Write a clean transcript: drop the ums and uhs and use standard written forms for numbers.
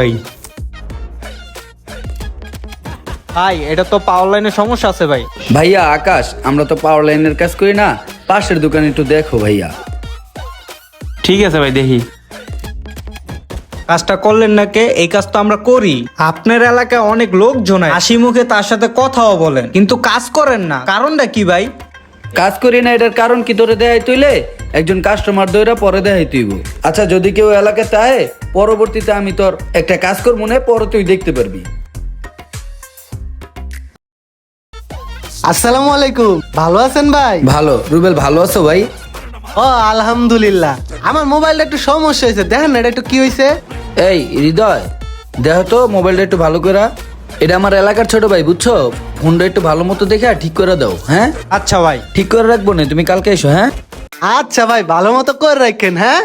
ভাই ভাই এটা তো পাওয়ার লাইনের সমস্যা আছে ভাই। ভাইয়া আকাশ, আমরা তো পাওয়ার লাইনের কাজ করি না, পাশের দোকানে একটু দেখো ভাইয়া। ঠিক আছে ভাই, দেখি। কাজটা করলেন না কে? এই কাজ তো আমরা করি। আপনার এলাকায় অনেক লোকজন হাসি মুখে তার সাথে কথাও বলেন, কিন্তু কাজ করেন না, কারণটা কি ভাই? কাজ করি না এটার কারণ কি তোরে দেখাই তুইলে? একজন কাস্টমার দইরা পরে দেখাই তুইব। আচ্ছা, যদি কেউ এলাকাতে আয়, পরবর্তীতে আমি তোর একটা কাজ করবো না, পরে তুই দেখতে পারবি। আসসালামু আলাইকুম, ভালো আছেন ভাই? ভালো। রুবেল ভালো আছো ভাই? ও আলহামদুলিল্লাহ। আমার মোবাইলটা একটু সমস্যা হয়েছে, দেখেন না এটা একটু কি হয়েছে। এই হৃদয়, দেখো তো মোবাইলটা একটু ভালো করে। এটা আমার এলাকার ছোট ভাই, বুঝছো? ফোনটা একটু ভালো মতো দেখে ঠিক করে দাও। হ্যাঁ আচ্ছা ভাই। ঠিক করে রাখবো না, তুমি কালকে এসো। হ্যাঁ আচ্ছা ভাই, ভালো মতো করে রাখেন। হ্যাঁ